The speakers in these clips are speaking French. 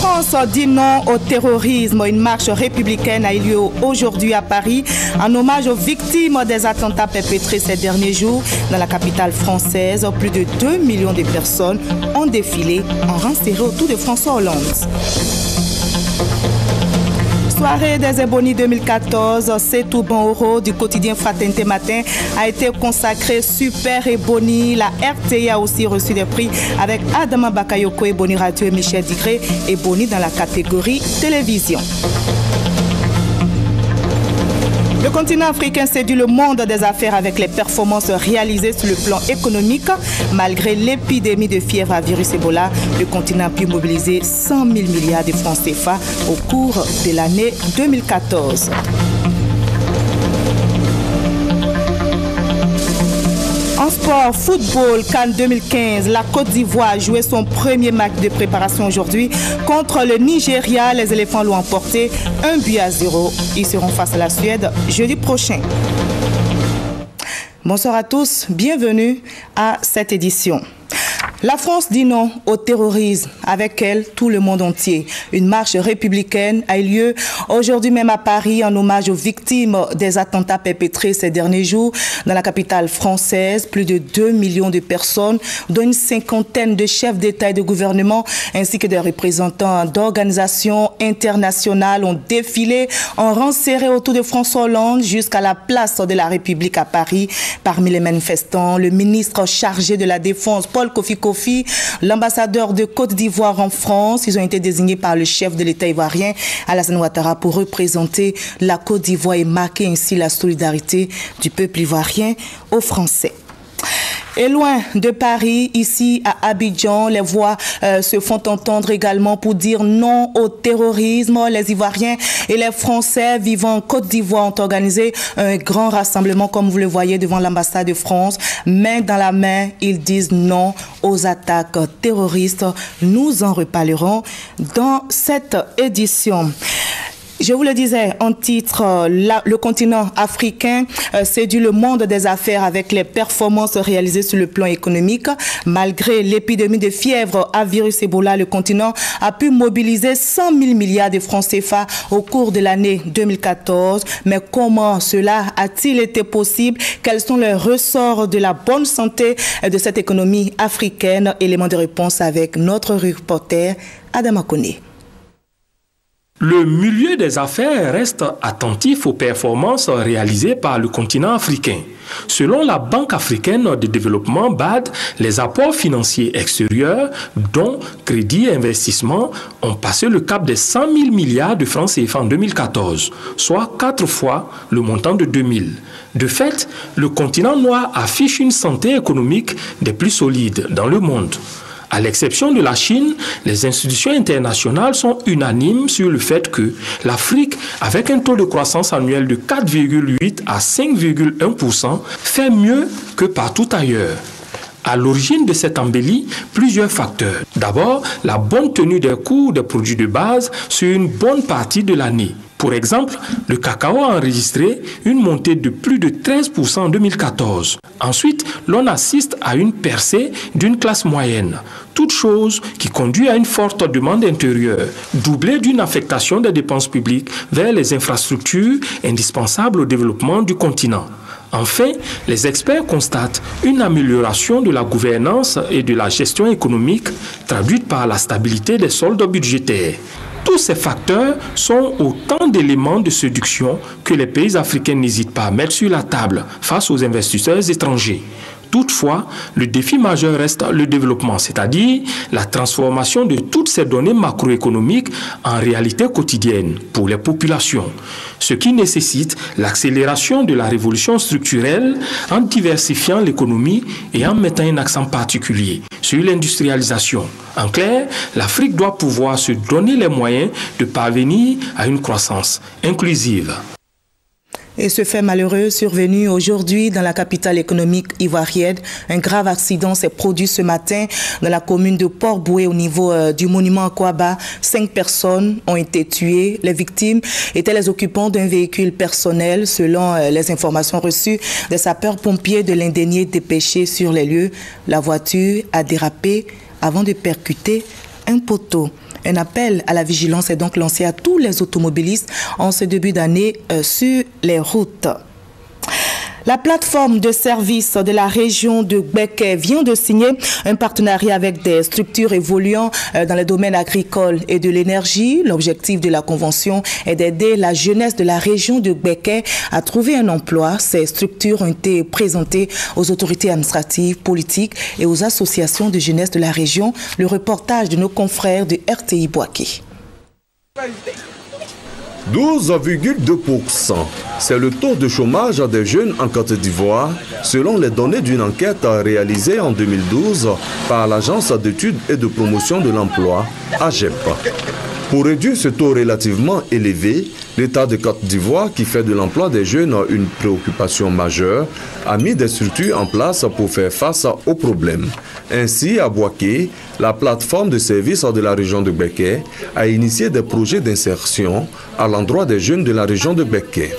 France dit non au terrorisme. Une marche républicaine a eu lieu aujourd'hui à Paris en hommage aux victimes des attentats perpétrés ces derniers jours dans la capitale française. Plus de 2 millions de personnes ont défilé en rang serré autour de François Hollande. Soirée des Ebony 2014, Setou Banoro du quotidien Fraternité Matin a été consacré Super Ebony. La RTI a aussi reçu des prix avec Adama Bakayoko Ebony Radio et Michel Digré Ebony dans la catégorie télévision. Le continent africain séduit le monde des affaires avec les performances réalisées sur le plan économique. Malgré l'épidémie de fièvre à virus Ebola, le continent a pu mobiliser 100 000 milliards de francs CFA au cours de l'année 2014. En sport, football, CAN 2015, la Côte d'Ivoire a joué son premier match de préparation aujourd'hui contre le Nigeria. Les éléphants l'ont emporté 1-0. Ils seront face à la Suède jeudi prochain. Bonsoir à tous, bienvenue à cette édition. La France dit non au terrorisme, avec elle tout le monde entier. Une marche républicaine a eu lieu aujourd'hui même à Paris en hommage aux victimes des attentats perpétrés ces derniers jours dans la capitale française. Plus de 2 millions de personnes, dont une cinquantaine de chefs d'État et de gouvernement, ainsi que des représentants d'organisations internationales ont défilé en rang serré autour de François Hollande jusqu'à la place de la République à Paris. Parmi les manifestants, le ministre chargé de la Défense, Paul Kofi Kofi, l'ambassadeur de Côte d'Ivoire en France. Ils ont été désignés par le chef de l'État ivoirien, Alassane Ouattara, pour représenter la Côte d'Ivoire et marquer ainsi la solidarité du peuple ivoirien aux Français. Et loin de Paris, ici à Abidjan, les voix se font entendre également pour dire non au terrorisme. Les Ivoiriens et les Français vivant en Côte d'Ivoire ont organisé un grand rassemblement, comme vous le voyez, devant l'ambassade de France. Main dans la main, ils disent non aux attaques terroristes. Nous en reparlerons dans cette édition. Je vous le disais en titre, le continent africain séduit le monde des affaires avec les performances réalisées sur le plan économique. Malgré l'épidémie de fièvre à virus Ebola, le continent a pu mobiliser 100 000 milliards de francs CFA au cours de l'année 2014. Mais comment cela a-t-il été possible? Quels sont les ressorts de la bonne santé de cette économie africaine? Élément de réponse avec notre reporter Adama Kone. Le milieu des affaires reste attentif aux performances réalisées par le continent africain. Selon la Banque africaine de développement BAD, les apports financiers extérieurs, dont crédit et investissement, ont passé le cap des 100 000 milliards de francs CFA en 2014, soit 4 fois le montant de 2000. De fait, le continent noir affiche une santé économique des plus solides dans le monde. À l'exception de la Chine, les institutions internationales sont unanimes sur le fait que l'Afrique, avec un taux de croissance annuel de 4,8 à 5,1%, fait mieux que partout ailleurs. À l'origine de cette embellie, plusieurs facteurs. D'abord, la bonne tenue des cours des produits de base sur une bonne partie de l'année. Pour exemple, le cacao a enregistré une montée de plus de 13% en 2014. Ensuite, l'on assiste à une percée d'une classe moyenne. Toute chose qui conduit à une forte demande intérieure, doublée d'une affectation des dépenses publiques vers les infrastructures indispensables au développement du continent. Enfin, les experts constatent une amélioration de la gouvernance et de la gestion économique traduite par la stabilité des soldes budgétaires. Tous ces facteurs sont autant d'éléments de séduction que les pays africains n'hésitent pas à mettre sur la table face aux investisseurs étrangers. Toutefois, le défi majeur reste le développement, c'est-à-dire la transformation de toutes ces données macroéconomiques en réalité quotidienne pour les populations, ce qui nécessite l'accélération de la révolution structurelle en diversifiant l'économie et en mettant un accent particulier sur l'industrialisation. En clair, l'Afrique doit pouvoir se donner les moyens de parvenir à une croissance inclusive. Et ce fait malheureux survenu aujourd'hui dans la capitale économique ivoirienne. Un grave accident s'est produit ce matin dans la commune de Port-Boué au niveau du monument Akwaba. 5 personnes ont été tuées. Les victimes étaient les occupants d'un véhicule personnel. Selon les informations reçues des sapeurs-pompiers de l'Indénié dépêchés sur les lieux, la voiture a dérapé avant de percuter un poteau. Un appel à la vigilance est donc lancé à tous les automobilistes en ce début d'année sur les routes. La plateforme de services de la région de Gbeke vient de signer un partenariat avec des structures évoluant dans les domaines agricoles et de l'énergie. L'objectif de la convention est d'aider la jeunesse de la région de Gbeke à trouver un emploi. Ces structures ont été présentées aux autorités administratives, politiques et aux associations de jeunesse de la région. Le reportage de nos confrères de RTI Boaké. 12,2%. C'est le taux de chômage des jeunes en Côte d'Ivoire, selon les données d'une enquête réalisée en 2012 par l'Agence d'études et de promotion de l'emploi, AGEP. Pour réduire ce taux relativement élevé, l'État de Côte d'Ivoire, qui fait de l'emploi des jeunes une préoccupation majeure, a mis des structures en place pour faire face aux problèmes. Ainsi, à Boaké, la plateforme de services de la région de Gbeke a initié des projets d'insertion à l'endroit des jeunes de la région de Gbeke.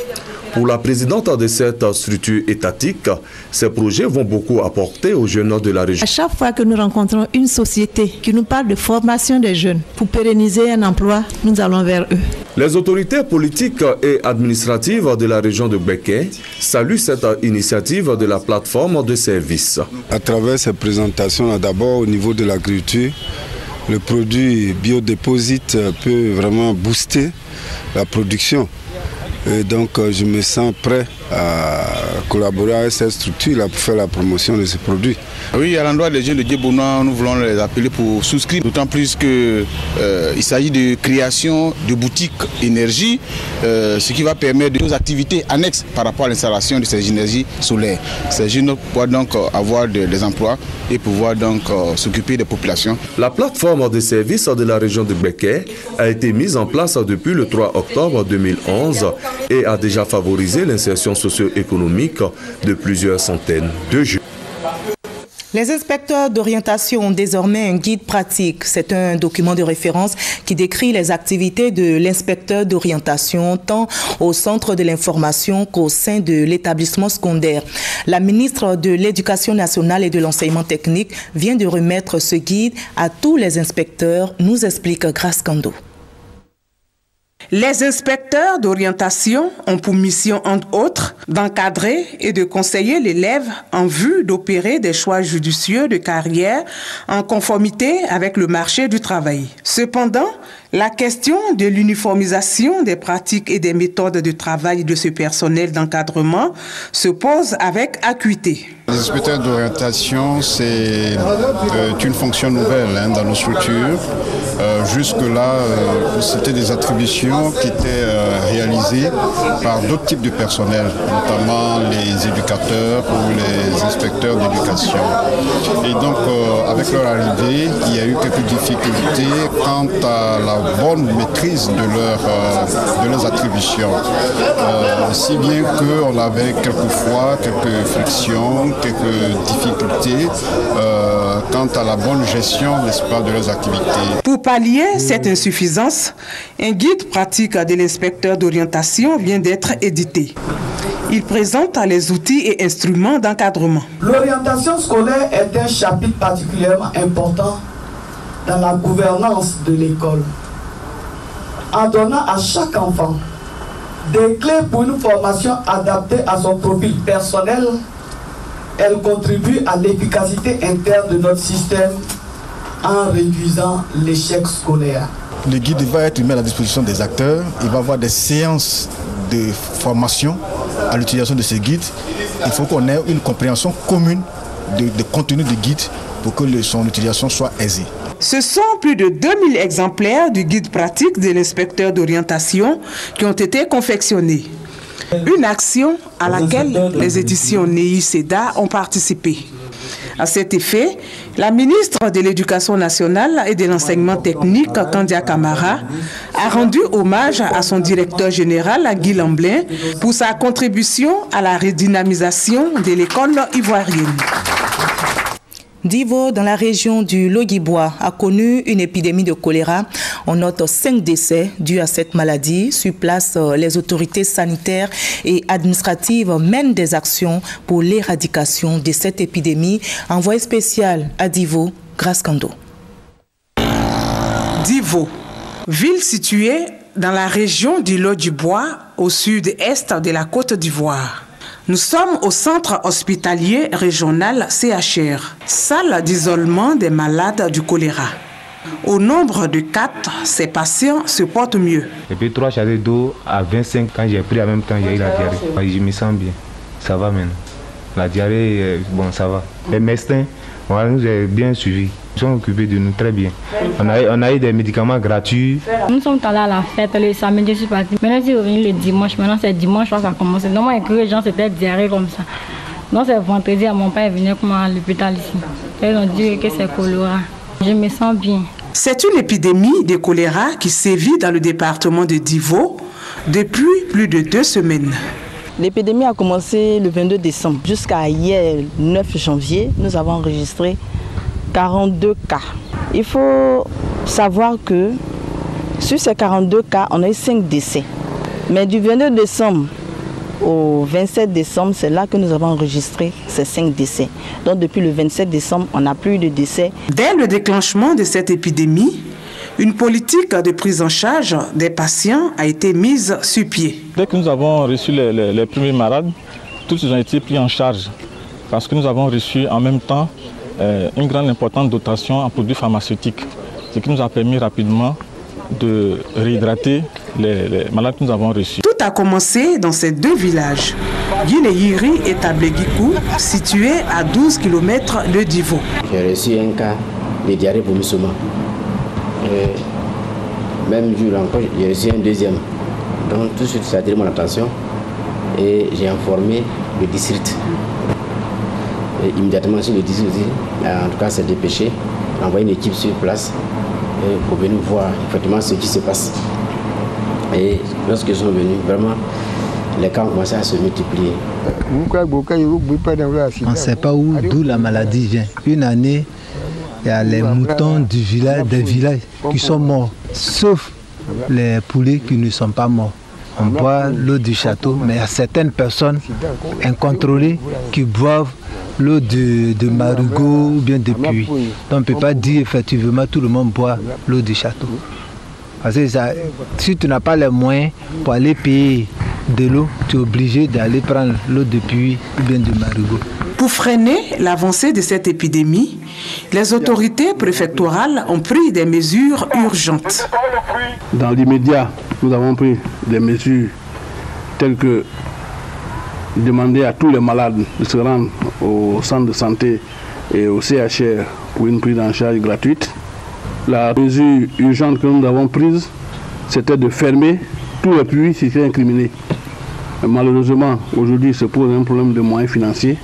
Pour la présidente de cette structure étatique, ces projets vont beaucoup apporter aux jeunes de la région. À chaque fois que nous rencontrons une société qui nous parle de formation des jeunes pour pérenniser un emploi, nous allons vers eux. Les autorités politiques et administratives de la région de Gbeke saluent cette initiative de la plateforme de services. À travers ces présentations, d'abord au niveau de l'agriculture, le produit biodéposite peut vraiment booster la production. Et donc je me sens prêt à collaborer avec cette structure pour faire la promotion de ces produits. Oui, à l'endroit des jeunes de Djebouna, nous voulons les appeler pour souscrire, d'autant plus qu'il s'agit de création de boutiques énergie, ce qui va permettre des activités annexes par rapport à l'installation de ces énergies solaires. Ces jeunes pourront donc avoir des emplois et pouvoir donc s'occuper des populations. La plateforme de services de la région de Gbeke a été mise en place depuis le 3 octobre 2011 et a déjà favorisé l'insertion socio-économique de plusieurs centaines de jeunes. Les inspecteurs d'orientation ont désormais un guide pratique. C'est un document de référence qui décrit les activités de l'inspecteur d'orientation tant au centre de l'information qu'au sein de l'établissement secondaire. La ministre de l'Éducation nationale et de l'enseignement technique vient de remettre ce guide à tous les inspecteurs, nous explique Grace Kando. Les inspecteurs d'orientation ont pour mission, entre autres, d'encadrer et de conseiller l'élève en vue d'opérer des choix judicieux de carrière en conformité avec le marché du travail. Cependant, la question de l'uniformisation des pratiques et des méthodes de travail de ce personnel d'encadrement se pose avec acuité. Les inspecteurs d'orientation, c'est une fonction nouvelle dans nos structures. Jusque-là, c'était des attributions qui étaient réalisées par d'autres types de personnel, notamment les éducateurs ou les inspecteurs d'éducation. Et donc, avec leur arrivée, il y a eu quelques difficultés quant à la bonne maîtrise de leurs attributions. Si bien qu'on avait quelquefois quelques frictions, quelques difficultés quant à la bonne gestion, n'est-ce pas, de leurs activités. Pour pallier cette insuffisance, un guide pratique de l'inspecteur d'orientation vient d'être édité. Il présente les outils et instruments d'encadrement. L'orientation scolaire est un chapitre particulièrement important dans la gouvernance de l'école, en donnant à chaque enfant des clés pour une formation adaptée à son profil personnel. Elle contribue à l'efficacité interne de notre système en réduisant l'échec scolaire. Le guide va être mis à la disposition des acteurs. Il va y avoir des séances de formation à l'utilisation de ces guides. Il faut qu'on ait une compréhension commune de contenu du guide pour que son utilisation soit aisée. Ce sont plus de 2000 exemplaires du guide pratique de l'inspecteur d'orientation qui ont été confectionnés. Une action à laquelle les éditions Nei-Seda ont participé. À cet effet, la ministre de l'Éducation nationale et de l'enseignement technique, Kandia Camara, a rendu hommage à son directeur général, Guy Lamblin, pour sa contribution à la redynamisation de l'école ivoirienne. Divo, dans la région du Logibwa, a connu une épidémie de choléra. On note 5 décès dus à cette maladie. Sur place, les autorités sanitaires et administratives mènent des actions pour l'éradication de cette épidémie. Envoyé spécial à Divo, Grace Kando. Divo. Ville située dans la région du Lot-du-Bois, au sud-est de la Côte d'Ivoire. Nous sommes au centre hospitalier régional CHR, salle d'isolement des malades du choléra. Au nombre de 4, ces patients se portent mieux. Depuis 3 charrettes d'eau à 25, quand j'ai pris en même temps, j'ai eu la diarrhée. Je me sens bien, ça va maintenant. La diarrhée, bon, ça va. Les médecins, on nous a bien suivis. Ils sont occupés de nous très bien. On a eu des médicaments gratuits. Nous sommes allés à la fête le samedi, je suis parti. Maintenant, je suis revenu le dimanche. Maintenant, c'est dimanche que ça a commencé. Normalement, les gens c'était diarrhée comme ça. Donc, c'est vendredi, mon père est venu à l'hôpital ici. Ils ont dit que c'est choléra. Je me sens bien. C'est une épidémie de choléra qui sévit dans le département de Divo depuis plus de 2 semaines. L'épidémie a commencé le 22 décembre. Jusqu'à hier, 9 janvier, nous avons enregistré 42 cas. Il faut savoir que sur ces 42 cas, on a eu 5 décès. Mais du 22 décembre au 27 décembre, c'est là que nous avons enregistré ces 5 décès. Donc depuis le 27 décembre, on n'a plus de décès. Dès le déclenchement de cette épidémie, une politique de prise en charge des patients a été mise sur pied. Dès que nous avons reçu les premiers malades, tous ils ont été pris en charge parce que nous avons reçu en même temps une grande importante dotation en produits pharmaceutiques, ce qui nous a permis rapidement de réhydrater les malades que nous avons reçus. Tout a commencé dans ces 2 villages, Guinéiri et Tableguikou, situés à 12 km de Divo. J'ai reçu un cas de diarrhée vomissement. Même jour encore, j'ai reçu un deuxième. Donc tout de suite, ça a attiré mon attention et j'ai informé le district. Et immédiatement sur le district, en tout cas, c'est dépêché, envoyé une équipe sur place pour venir voir effectivement ce qui se passe. Et lorsqu'ils sont venus, vraiment, les cas ont commencé à se multiplier. On ne sait pas d'où la maladie vient. Une année, il y a les moutons du village, des villages qui sont morts, sauf les poulets qui ne sont pas morts. On boit l'eau du château, mais il y a certaines personnes incontrôlées qui boivent l'eau de marigot ou bien de puits. Donc on ne peut pas dire effectivement tout le monde boit l'eau du château. Parce que si tu n'as pas les moyens pour aller payer de l'eau, tu es obligé d'aller prendre l'eau de puits ou bien de marigot. Pour freiner l'avancée de cette épidémie, les autorités préfectorales ont pris des mesures urgentes. Dans l'immédiat, nous avons pris des mesures telles que demander à tous les malades de se rendre au centre de santé et au CHR pour une prise en charge gratuite. La mesure urgente que nous avons prise, c'était de fermer tous les puits qui étaient incriminés. Malheureusement, aujourd'hui, se pose un problème de moyens financiers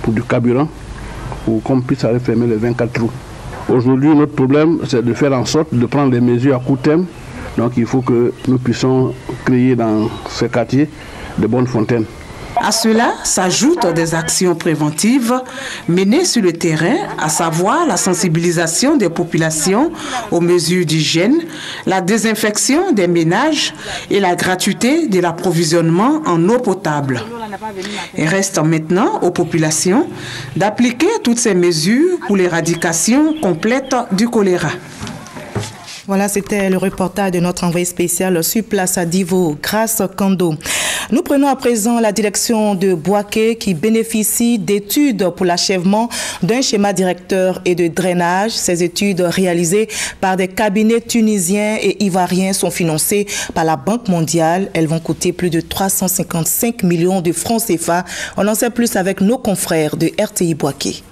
pour du carburant, pour qu'on puisse aller fermer les 24 trous. Aujourd'hui, notre problème, c'est de faire en sorte de prendre des mesures à court terme. Donc il faut que nous puissions créer dans ces quartiers de bonnes fontaines. À cela s'ajoutent des actions préventives menées sur le terrain, à savoir la sensibilisation des populations aux mesures d'hygiène, la désinfection des ménages et la gratuité de l'approvisionnement en eau potable. Il reste maintenant aux populations d'appliquer toutes ces mesures pour l'éradication complète du choléra. Voilà, c'était le reportage de notre envoyé spécial sur place à Divo, Grâce Kando. Nous prenons à présent la direction de Bouaké qui bénéficie d'études pour l'achèvement d'un schéma directeur et de drainage. Ces études réalisées par des cabinets tunisiens et ivoiriens sont financées par la Banque mondiale. Elles vont coûter plus de 355 millions de francs CFA. On en sait plus avec nos confrères de RTI Bouaké.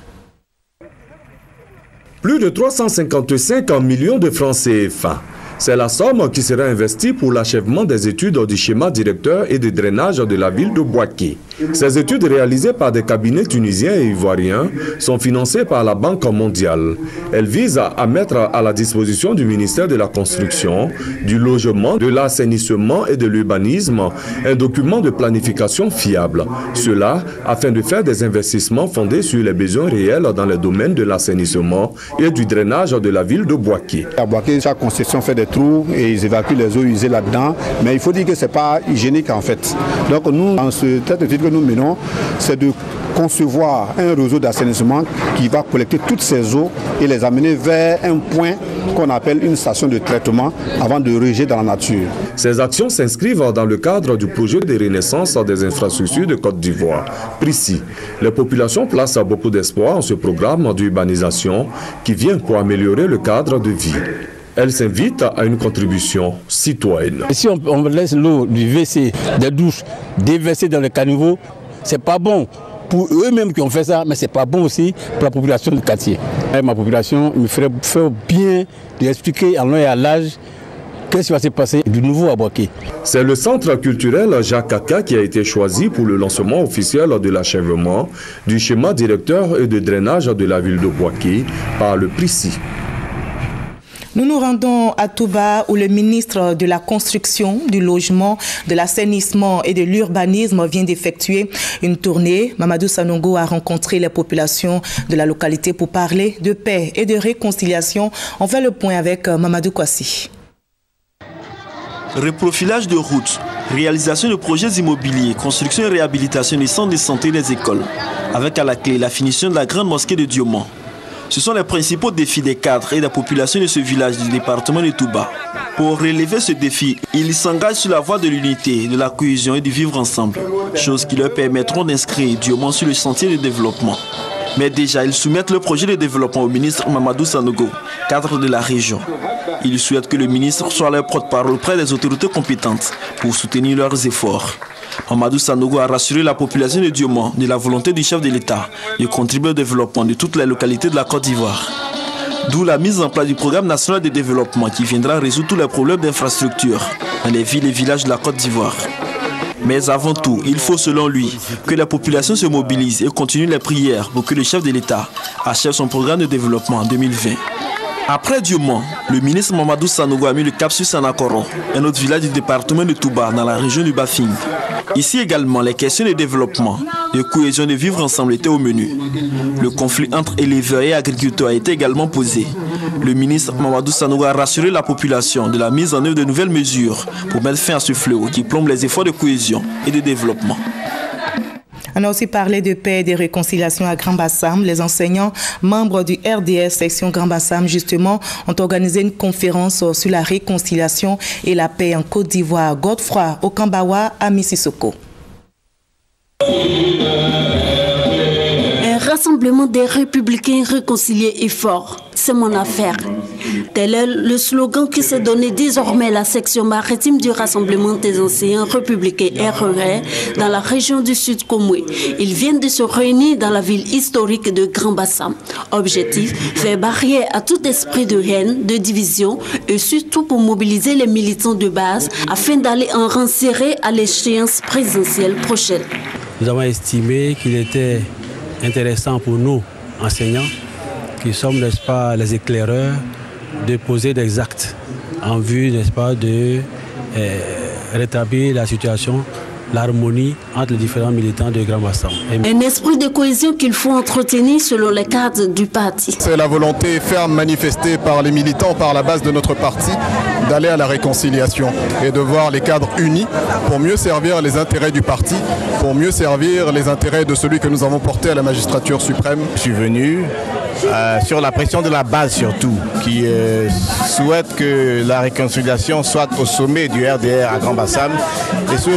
Plus de 355 millions de francs CFA. C'est la somme qui sera investie pour l'achèvement des études du schéma directeur et de drainage de la ville de Bouaké. Ces études réalisées par des cabinets tunisiens et ivoiriens sont financées par la Banque mondiale. Elles visent à mettre à la disposition du ministère de la Construction, du Logement, de l'Assainissement et de l'Urbanisme un document de planification fiable. Cela afin de faire des investissements fondés sur les besoins réels dans les domaines de l'assainissement et du drainage de la ville de Bouaké. À Bouaké, chaque concession fait des trous et ils évacuent les eaux usées là-dedans, mais il faut dire que ce n'est pas hygiénique en fait. Donc nous, dans cette étude que nous menons, c'est de concevoir un réseau d'assainissement qui va collecter toutes ces eaux et les amener vers un point qu'on appelle une station de traitement avant de rejeter dans la nature. Ces actions s'inscrivent dans le cadre du projet de renaissance des infrastructures de Côte d'Ivoire. Précis, les populations placent beaucoup d'espoir en ce programme d'urbanisation qui vient pour améliorer le cadre de vie. Elle s'invite à une contribution citoyenne. Si on laisse l'eau du WC, des douches, déverser dans le caniveau, c'est pas bon pour eux-mêmes qui ont fait ça, mais c'est pas bon aussi pour la population du quartier. Et ma population me ferait bien d'expliquer à long et à large qu'est-ce qui va se passer du nouveau à Boaké. C'est le centre culturel Jacques Kaka qui a été choisi pour le lancement officiel de l'achèvement du schéma directeur et de drainage de la ville de Boaké par le PRICI. Nous nous rendons à Touba où le ministre de la Construction, du Logement, de l'Assainissement et de l'Urbanisme vient d'effectuer une tournée. Mamadou Sanogo a rencontré les populations de la localité pour parler de paix et de réconciliation. On fait le point avec Mamadou Kwasi. Reprofilage de routes, réalisation de projets immobiliers, construction et réhabilitation des centres de santé et des écoles, avec à la clé la finition de la grande mosquée de Diomant. Ce sont les principaux défis des cadres et de la population de ce village du département de Touba. Pour relever ce défi, ils s'engagent sur la voie de l'unité, de la cohésion et du vivre ensemble, choses qui leur permettront d'inscrire Diomant sur le sentier de développement. Mais déjà, ils soumettent le projet de développement au ministre Mamadou Sanogo, cadre de la région. Ils souhaitent que le ministre soit leur porte-parole auprès des autorités compétentes pour soutenir leurs efforts. Mamadou Sanogo a rassuré la population de Diomant de la volonté du chef de l'État de contribuer au développement de toutes les localités de la Côte d'Ivoire. D'où la mise en place du programme national de développement qui viendra résoudre tous les problèmes d'infrastructure dans les villes et villages de la Côte d'Ivoire. Mais avant tout, il faut selon lui que la population se mobilise et continue les prières pour que le chef de l'État achève son programme de développement en 2020. Après Diomant, le ministre Mamadou Sanogo a mis le cap sur Sanakoro, un autre village du département de Touba dans la région du Bafing. Ici également, les questions de développement, de cohésion et de vivre ensemble étaient au menu. Le conflit entre éleveurs et agriculteurs a été également posé. Le ministre Mamadou Sanogo a rassuré la population de la mise en œuvre de nouvelles mesures pour mettre fin à ce fléau qui plombe les efforts de cohésion et de développement. On a aussi parlé de paix et de réconciliation à Grand Bassam. Les enseignants membres du RDS section Grand Bassam, justement, ont organisé une conférence sur la réconciliation et la paix en Côte d'Ivoire. Godefroy Okambawa à Mississoko. Un rassemblement des républicains réconciliés est fort. C'est mon affaire. Tel est le slogan qui s'est donné désormais la section maritime du Rassemblement des enseignants républicains RER dans la région du Sud Komoué. Ils viennent de se réunir dans la ville historique de Grand Bassam. Objectif, faire barrière à tout esprit de haine, de division et surtout pour mobiliser les militants de base afin d'aller en rang serré à l'échéance présidentielle prochaine. Nous avons estimé qu'il était intéressant pour nous, enseignants, qui sommes, n'est-ce pas, les éclaireurs, de poser des actes en vue, n'est-ce pas, de rétablir la situation, l'harmonie entre les différents militants de Grand Bassam. Un esprit de cohésion qu'il faut entretenir selon les cadres du parti. C'est la volonté ferme manifestée par les militants, par la base de notre parti, d'aller à la réconciliation et de voir les cadres unis pour mieux servir les intérêts du parti, pour mieux servir les intérêts de celui que nous avons porté à la magistrature suprême. Je suis venu sur la pression de la base surtout, qui souhaite que la réconciliation soit au sommet du RDR à Grand Bassam. Et sur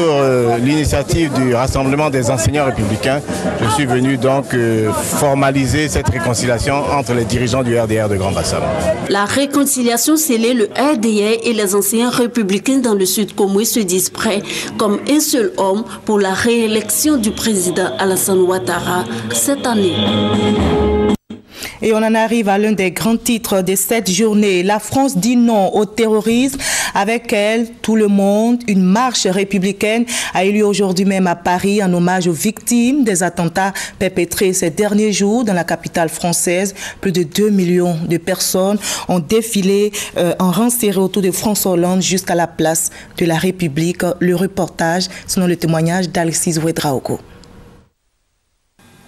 l'initiative du Rassemblement des enseignants républicains, je suis venu donc formaliser cette réconciliation entre les dirigeants du RDR de Grand Bassam. La réconciliation scellée, le RDR et les enseignants républicains dans le Sud Komoué se disent prêts comme un seul homme pour la réélection du président Alassane Ouattara cette année. Et on en arrive à l'un des grands titres de cette journée. La France dit non au terrorisme. Avec elle, tout le monde. Une marche républicaine a eu lieu aujourd'hui même à Paris en hommage aux victimes des attentats perpétrés ces derniers jours dans la capitale française. Plus de 2 millions de personnes ont défilé en rang serré autour de François Hollande jusqu'à la place de la République. Le reportage, selon le témoignage d'Alexis Ouedraogo.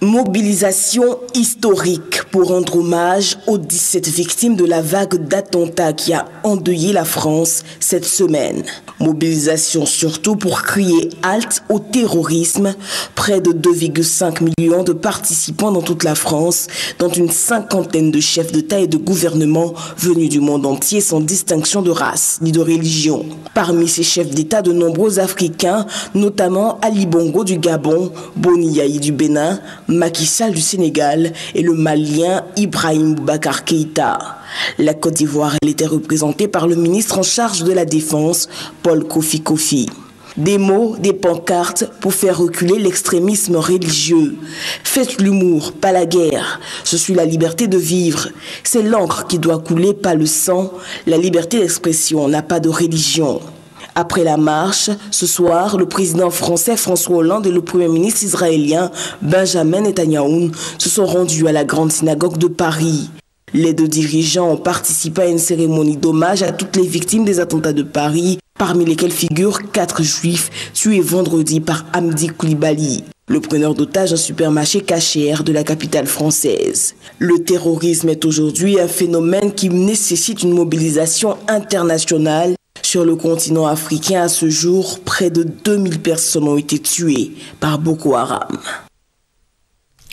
Mobilisation historique pour rendre hommage aux 17 victimes de la vague d'attentats qui a endeuillé la France cette semaine. Mobilisation surtout pour crier halte au terrorisme. Près de 2,5 millions de participants dans toute la France, dont une cinquantaine de chefs d'État et de gouvernement venus du monde entier sans distinction de race ni de religion. Parmi ces chefs d'État, de nombreux Africains, notamment Ali Bongo du Gabon, Boni Yayi du Bénin, Macky Sall du Sénégal et le Malien Ibrahim Boubacar Keïta. La Côte d'Ivoire, elle était représentée par le ministre en charge de la Défense, Paul Kofi Kofi. Des mots, des pancartes pour faire reculer l'extrémisme religieux. Faites l'humour, pas la guerre. Je suis la liberté de vivre. C'est l'encre qui doit couler, pas le sang. La liberté d'expression n'a pas de religion. Après la marche, ce soir, le président français François Hollande et le premier ministre israélien Benjamin Netanyahou se sont rendus à la grande synagogue de Paris. Les deux dirigeants ont participé à une cérémonie d'hommage à toutes les victimes des attentats de Paris, parmi lesquels figurent 4 juifs tués vendredi par Hamdi Koulibaly, le preneur d'otages d'un supermarché cachère de la capitale française. Le terrorisme est aujourd'hui un phénomène qui nécessite une mobilisation internationale. Sur le continent africain, à ce jour, près de 2000 personnes ont été tuées par Boko Haram.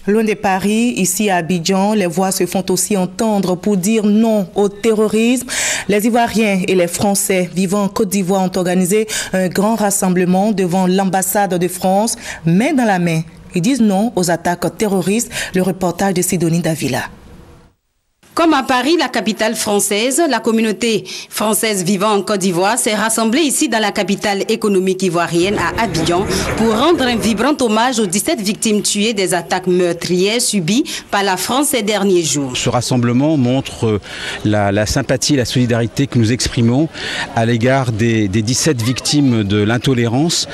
Loin de Paris, ici à Abidjan, les voix se font aussi entendre pour dire non au terrorisme. Les Ivoiriens et les Français vivant en Côte d'Ivoire ont organisé un grand rassemblement devant l'ambassade de France, main dans la main. Ils disent non aux attaques terroristes. Le reportage de Sidonie Davila. Comme à Paris, la capitale française, la communauté française vivant en Côte d'Ivoire s'est rassemblée ici dans la capitale économique ivoirienne à Abidjan pour rendre un vibrant hommage aux 17 victimes tuées des attaques meurtrières subies par la France ces derniers jours. Ce rassemblement montre la sympathie et la solidarité que nous exprimons à l'égard des 17 victimes de l'intolérance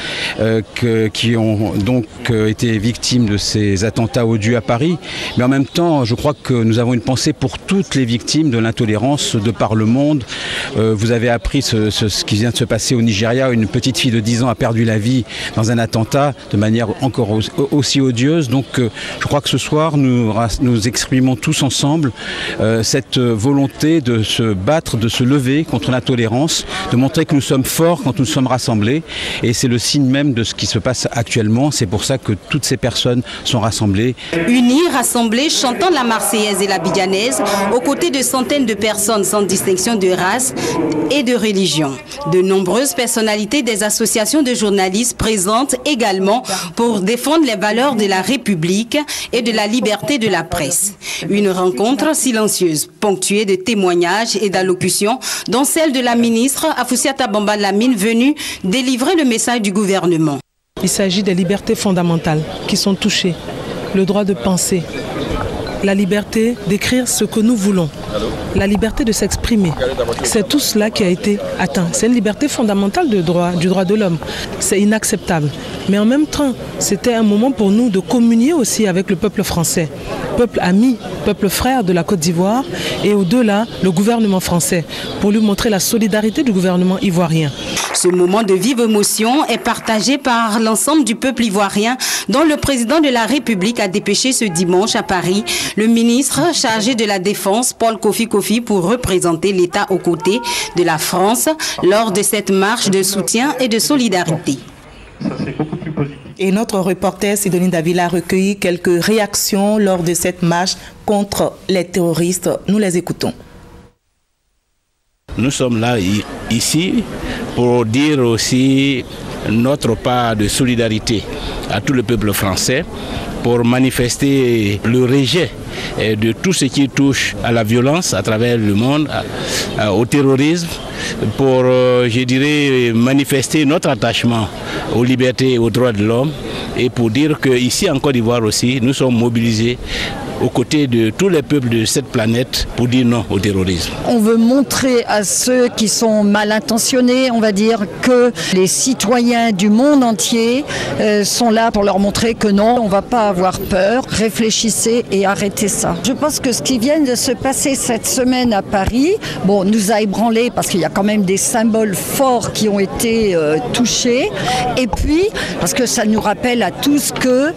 qui ont donc été victimes de ces attentats odieux à Paris. Mais en même temps, je crois que nous avons une pensée pour toutes les victimes de l'intolérance de par le monde. Vous avez appris ce qui vient de se passer au Nigeria. Une petite fille de 10 ans a perdu la vie dans un attentat de manière encore aussi odieuse. Donc je crois que ce soir, nous exprimons tous ensemble cette volonté de se battre, de se lever contre l'intolérance, de montrer que nous sommes forts quand nous sommes rassemblés. Et c'est le signe même de ce qui se passe actuellement. C'est pour ça que toutes ces personnes sont rassemblées. Unis, rassemblés, chantant la Marseillaise et la Bidjanaise, aux côtés de centaines de personnes sans distinction de race et de religion. De nombreuses personnalités des associations de journalistes présentes également pour défendre les valeurs de la République et de la liberté de la presse. Une rencontre silencieuse, ponctuée de témoignages et d'allocutions, dont celle de la ministre Afoussiata Bamba Lamine venue délivrer le message du gouvernement. Il s'agit des libertés fondamentales qui sont touchées, le droit de penser, la liberté d'écrire ce que nous voulons, la liberté de s'exprimer. C'est tout cela qui a été atteint. C'est une liberté fondamentale du droit de l'homme. C'est inacceptable. Mais en même temps, c'était un moment pour nous de communier aussi avec le peuple français, peuple ami, peuple frère de la Côte d'Ivoire et au-delà, le gouvernement français, pour lui montrer la solidarité du gouvernement ivoirien. Ce moment de vive émotion est partagé par l'ensemble du peuple ivoirien, dont le président de la République a dépêché ce dimanche à Paris le ministre chargé de la Défense, Paul Kofi Kofi, pour représenter l'État aux côtés de la France lors de cette marche de soutien et de solidarité. Et notre reporter Sidonie Davila a recueilli quelques réactions lors de cette marche contre les terroristes. Nous les écoutons. Nous sommes là ici pour dire aussi notre part de solidarité à tout le peuple français, pour manifester le rejet de tout ce qui touche à la violence à travers le monde, au terrorisme, pour, je dirais, manifester notre attachement aux libertés et aux droits de l'homme, et pour dire qu'ici en Côte d'Ivoire aussi, nous sommes mobilisés aux côtés de tous les peuples de cette planète pour dire non au terrorisme. On veut montrer à ceux qui sont mal intentionnés, on va dire, que les citoyens du monde entier sont là pour leur montrer que non, on ne va pas avoir peur, réfléchissez et arrêtez ça. Je pense que ce qui vient de se passer cette semaine à Paris, bon, nous a ébranlé parce qu'il y a quand même des symboles forts qui ont été touchés, et puis parce que ça nous rappelle à tous que,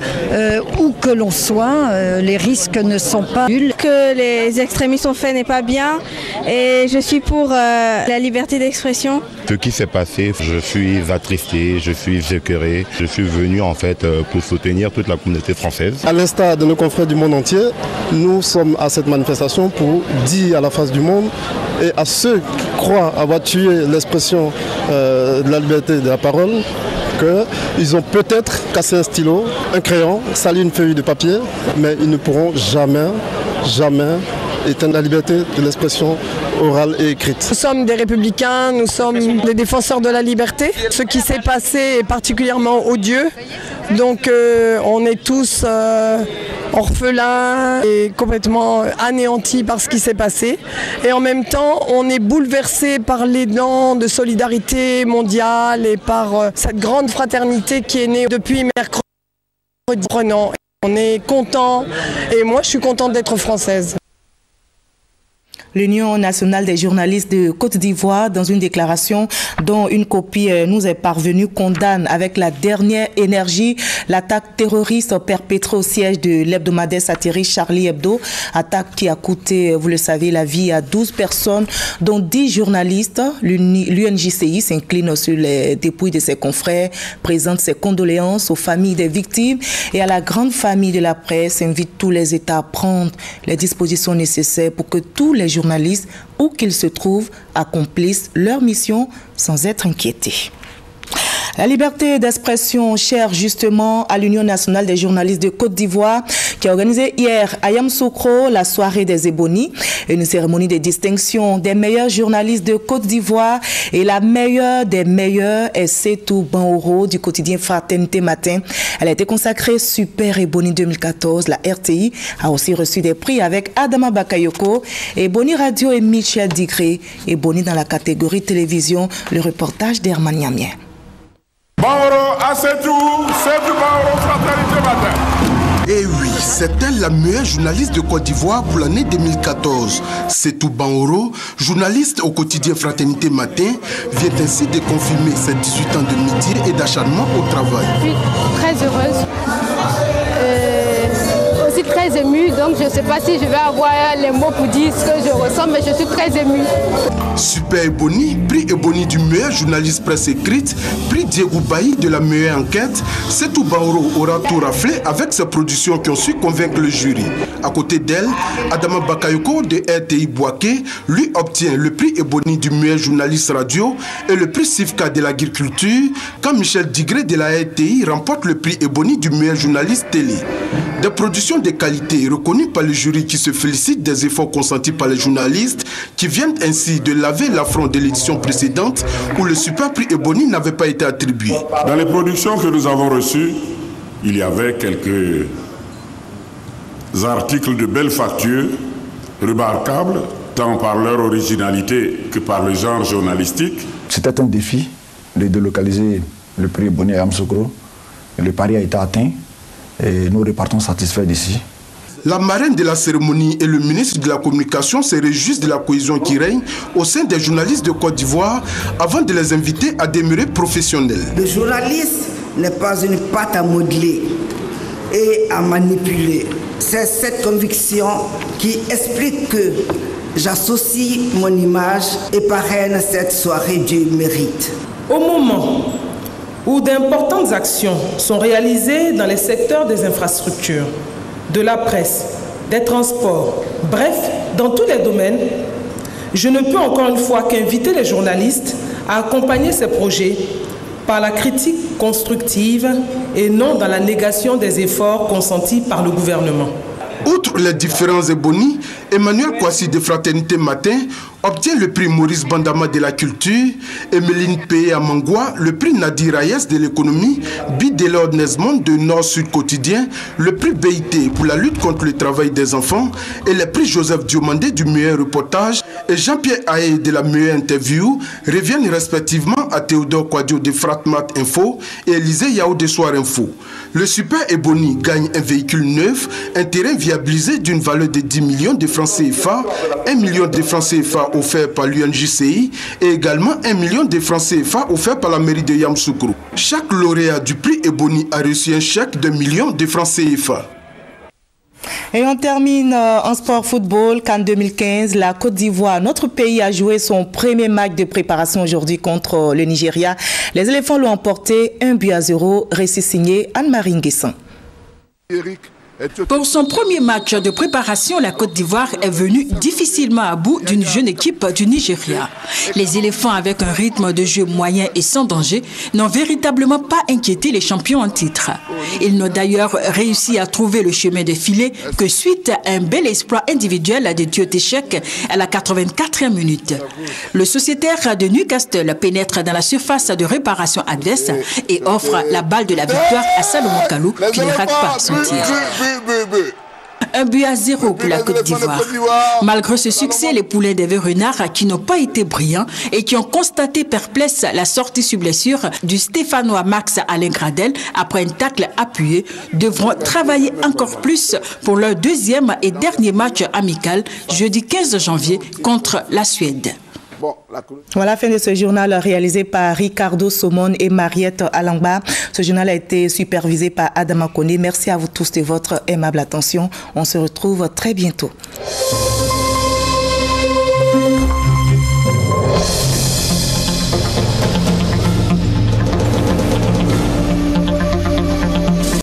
où que l'on soit, les risques ne sont pas nuls. Que les extrémistes ont fait n'est pas bien et je suis pour la liberté d'expression. Ce qui s'est passé, je suis attristé, je suis écœuré. Je suis venu en fait pour soutenir toute la communauté française. À l'instar de nos confrères du monde entier, nous sommes à cette manifestation pour dire à la face du monde et à ceux qui croient avoir tué l'expression de la liberté de la parole qu'ils ont peut-être cassé un stylo, un crayon, sali une feuille de papier, mais ils ne pourront jamais éteindre la liberté de l'expression orale et écrite. Nous sommes des républicains, nous sommes des défenseurs de la liberté. Ce qui s'est passé est particulièrement odieux, donc on est tous orphelins et complètement anéantis par ce qui s'est passé. Et en même temps, on est bouleversés par l'élan de solidarité mondiale et par cette grande fraternité qui est née depuis mercredi. On est content et moi je suis contente d'être française. L'Union nationale des journalistes de Côte d'Ivoire, dans une déclaration dont une copie nous est parvenue, condamne avec la dernière énergie l'attaque terroriste perpétrée au siège de l'hebdomadaire satirique Charlie Hebdo, attaque qui a coûté, vous le savez, la vie à 12 personnes, dont 10 journalistes. L'UNJCI s'incline sur les dépouilles de ses confrères, présente ses condoléances aux familles des victimes et à la grande famille de la presse, invite tous les États à prendre les dispositions nécessaires pour que tous les journalistes, où qu'ils se trouvent, accomplissent leur mission sans être inquiétés. La liberté d'expression chère justement à l'Union nationale des journalistes de Côte d'Ivoire qui a organisé hier à Yamoussoukro la soirée des Ébonies, une cérémonie de distinction des meilleurs journalistes de Côte d'Ivoire et la meilleure des meilleures est Setou Banoro du quotidien Fraternité Matin. Elle a été consacrée Super Éboni 2014. La RTI a aussi reçu des prix avec Adama Bakayoko, Éboni Radio et Michel Digré, Éboni dans la catégorie télévision. Le reportage d'Herman Niamien. Banoro à Setou Banoro Fraternité Matin. Et oui, c'est elle la meilleure journaliste de Côte d'Ivoire pour l'année 2014. Setou Banoro, journaliste au quotidien Fraternité Matin, vient ainsi de confirmer ses 18 ans de métier et d'acharnement au travail. Je suis très heureuse, aussi très émue, donc je ne sais pas si je vais avoir les mots pour dire ce que je ressens, mais je suis très émue. Super Éboni, prix Éboni du meilleur journaliste presse écrite, prix Diego Bailly de la meilleure enquête, Setou Banoro aura tout raflé avec ses productions qui ont su convaincre le jury. À côté d'elle, Adama Bakayoko de RTI Boaké, lui obtient le prix Éboni du meilleur journaliste radio et le prix Sifka de l'agriculture, quand Michel Digré de la RTI remporte le prix Éboni du meilleur journaliste télé. Des productions de qualité reconnues par le jury qui se félicite des efforts consentis par les journalistes qui viennent ainsi de laver l'affront de l'édition précédente où le super prix Éboni n'avait pas été attribué. Dans les productions que nous avons reçues, il y avait quelques articles de belle facture, remarquables, tant par leur originalité que par le genre journalistique. C'était un défi de délocaliser le prix Éboni à Yamoussoukro. Le pari a été atteint et nous repartons satisfaits d'ici. La marraine de la cérémonie et le ministre de la Communication se réjouissent de la cohésion qui règne au sein des journalistes de Côte d'Ivoire avant de les inviter à demeurer professionnels. Le journaliste n'est pas une pâte à modeler et à manipuler. C'est cette conviction qui explique que j'associe mon image et parraine cette soirée du mérite. Au moment où d'importantes actions sont réalisées dans les secteurs des infrastructures, de la presse, des transports, bref, dans tous les domaines, je ne peux encore une fois qu'inviter les journalistes à accompagner ces projets par la critique constructive et non dans la négation des efforts consentis par le gouvernement. Outre les différents Éboni, Emmanuel Kouassi de Fraternité Matin obtient le prix Maurice Bandama de la culture, Emeline Peye Amangwa le prix Nadir Hayes de l'économie, Bidelord Nesmond de Nord-Sud Quotidien, le prix BIT pour la lutte contre le travail des enfants et le prix Joseph Diomandé du meilleur reportage et Jean-Pierre Haye de la meilleure interview reviennent respectivement à Théodore Kouadio de Fratmat Info et Élisée Yao de Soir Info. Le Super Éboni gagne un véhicule neuf, un terrain via viabilisé d'une valeur de 10 millions de francs CFA, 1 million de francs CFA offerts par l'UNJCI et également 1 million de francs CFA offerts par la mairie de Yamoussoukro. Chaque lauréat du prix Ebony a reçu un chèque d'1 million de francs CFA. Et on termine en sport football qu'en 2015, la Côte d'Ivoire, notre pays, a joué son premier match de préparation aujourd'hui contre le Nigeria. Les éléphants l'ont emporté 1-0, récit signé Anne-Marie Nguessan. Pour son premier match de préparation, la Côte d'Ivoire est venue difficilement à bout d'une jeune équipe du Nigeria. Les éléphants, avec un rythme de jeu moyen et sans danger, n'ont véritablement pas inquiété les champions en titre. Ils n'ont d'ailleurs réussi à trouver le chemin de filet que suite à un bel exploit individuel de Diotechek à la 84e minute. Le sociétaire de Newcastle pénètre dans la surface de réparation adverse et offre la balle de la victoire à Salomon Kalou qui ne rate pas son tir. 1-0 pour la Côte d'Ivoire. Malgré ce succès, les poulains des Renards, qui n'ont pas été brillants et qui ont constaté perplexe la sortie sur blessure du Stéphanois Max Alain Gradel après un tacle appuyé, devront travailler encore plus pour leur deuxième et dernier match amical jeudi 15 janvier contre la Suède. Voilà la fin de ce journal réalisé par Ricardo Somon et Mariette Alangba. Ce journal a été supervisé par Adama Kone. Merci à vous tous de votre aimable attention. On se retrouve très bientôt.